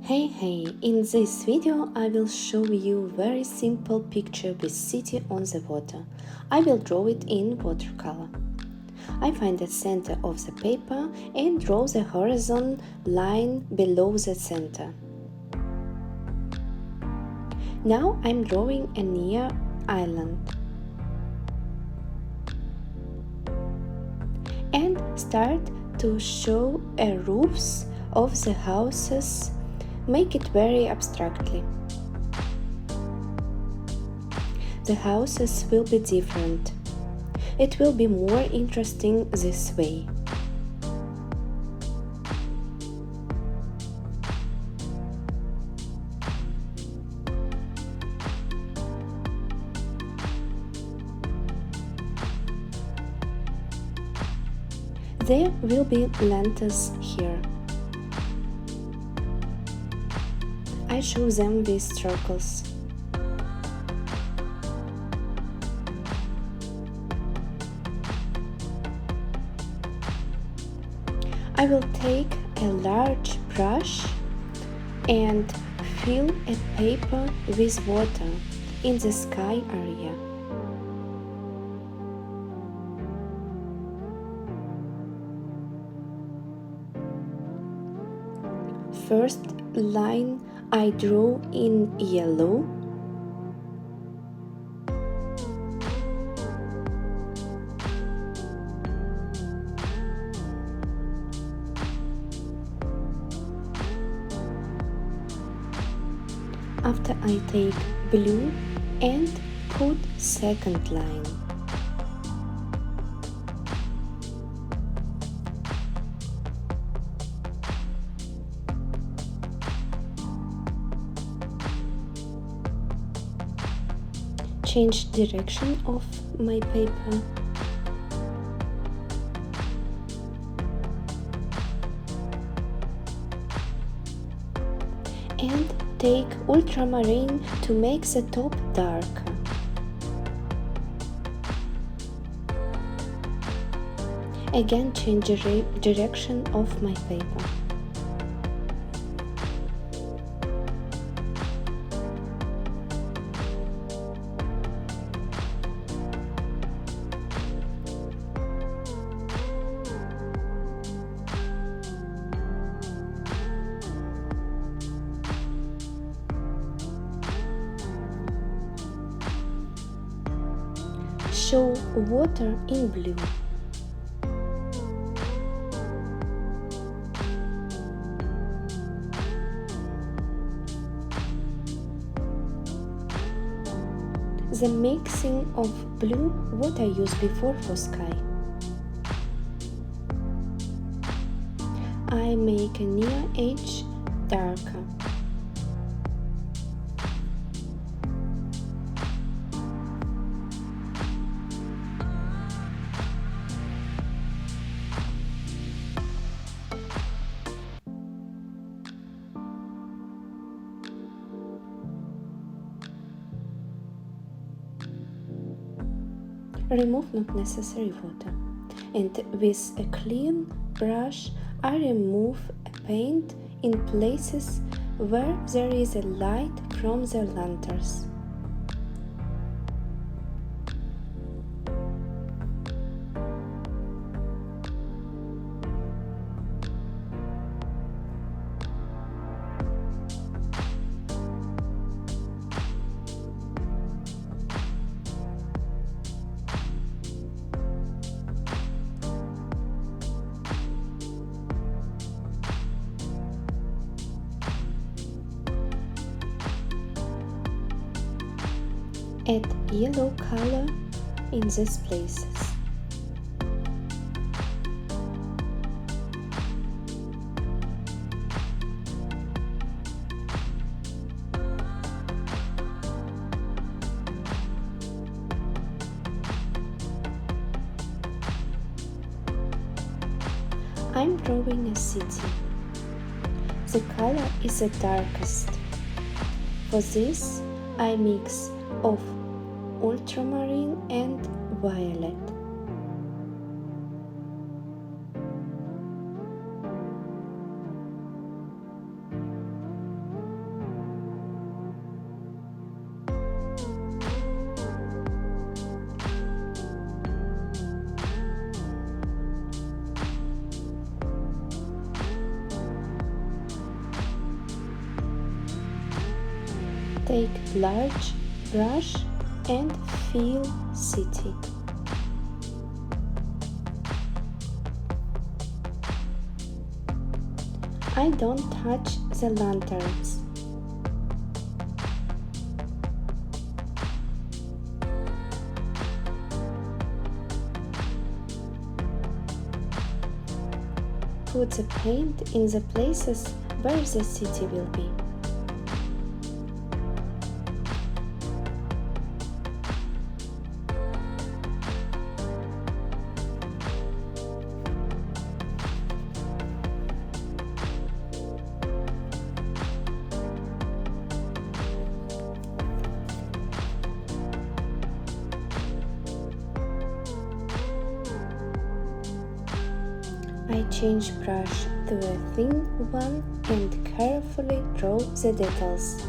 Hey, in this video I will show you very simple picture with city on the water. I will draw it in watercolor. I find the center of the paper and draw the horizon line below the center. Now I'm drawing a near island and start to show a roofs of the houses. Make it very abstractly. The houses will be different. It will be more interesting this way. There will be lanterns here. I show them with circles. I will take a large brush and fill a paper with water in the sky area. First line I draw in yellow. After I take blue and put second line. Change direction of my paper. And take ultramarine to make the top darker. Again change direction of my paper. Show water in blue. The mixing of blue what I used before for sky. I make a near edge darker. Remove not necessary water, and with a clean brush I remove a paint in places where there is a light from the lanterns. Add yellow color in these places. I'm drawing a city. The color is the darkest. For this, I mix of ultramarine and violet. take large brush and fill city. I don't touch the lanterns. Put the paint in the places where the city will be. I change brush to a thin one and carefully draw the details.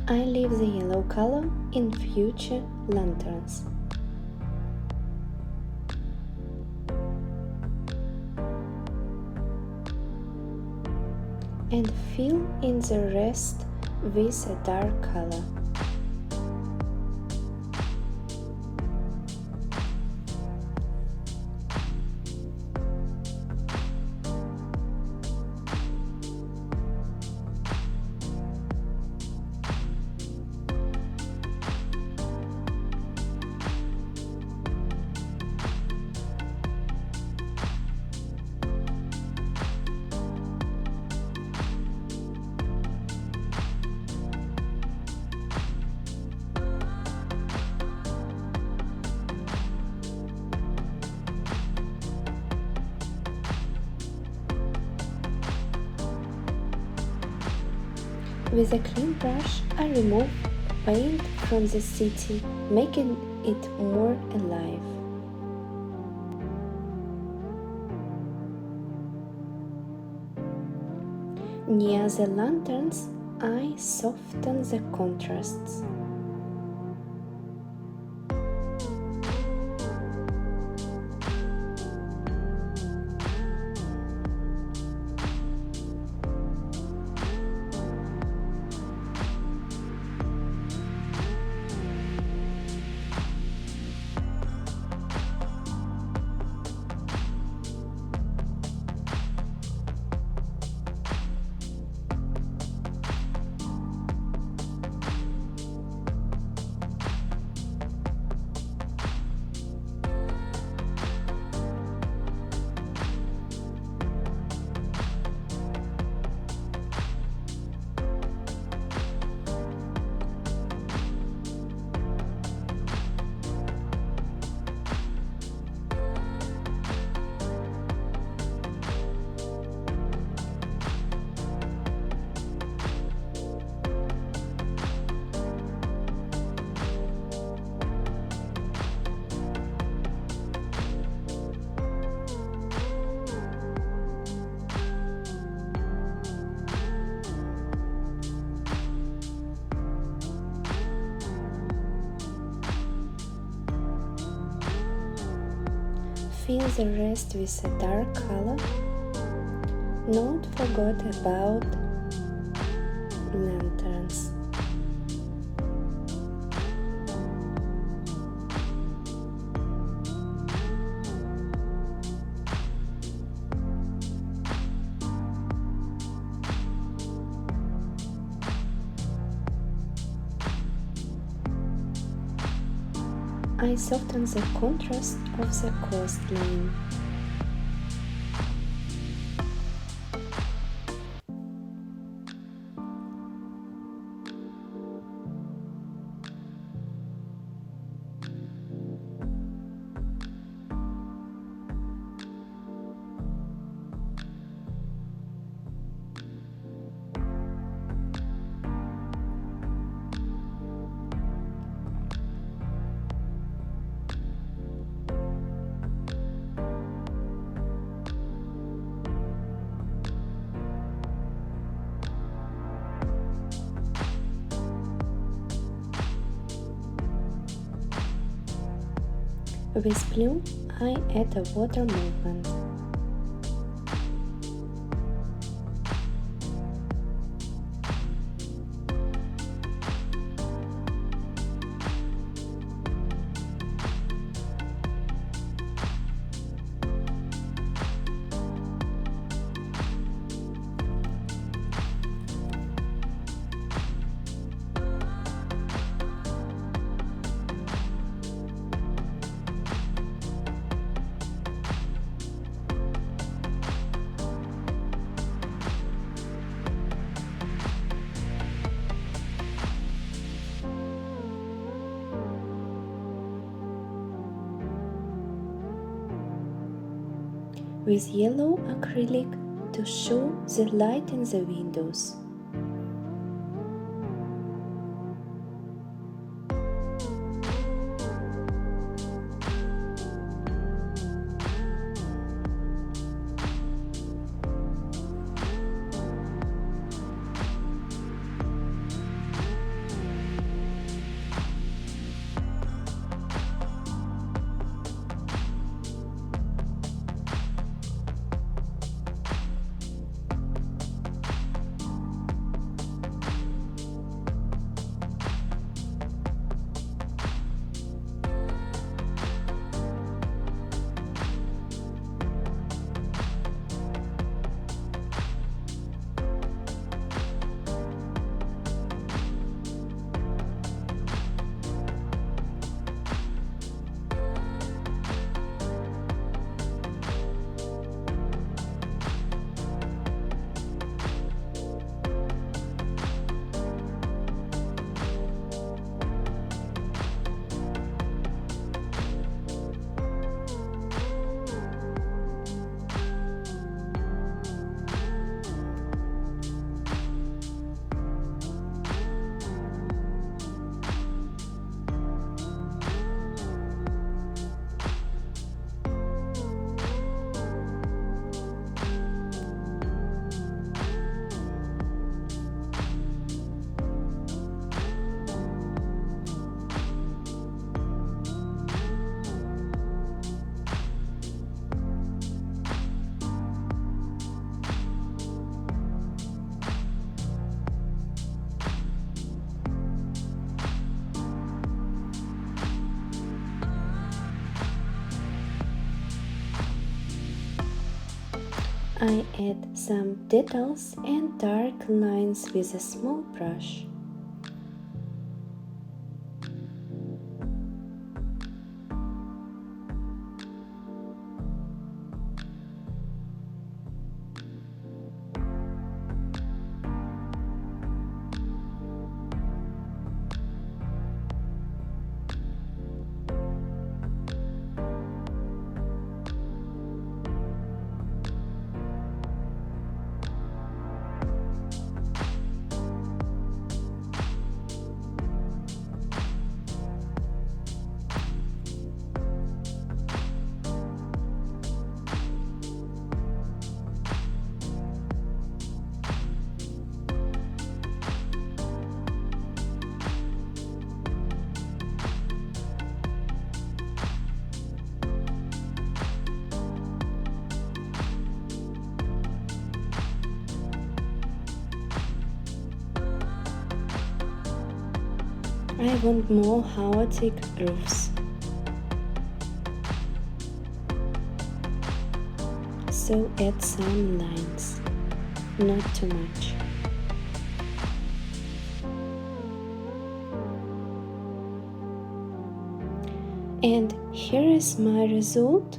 I leave the yellow color in future lanterns. And fill in the rest with a dark color. With a clean brush, I remove paint from the city, making it more alive. Near the lanterns, I soften the contrasts. Fill the rest with a dark color. Not forget about lanterns. I soften the contrast of the coastline. With blue, I add a water movement. With yellow acrylic to show the light in the windows. I add some details and dark lines with a small brush. I want more chaotic roofs, so add some lines, not too much. And here is my result.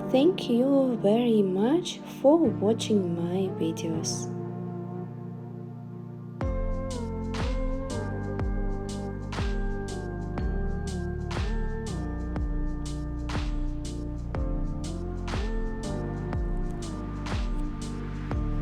Thank you very much for watching my videos.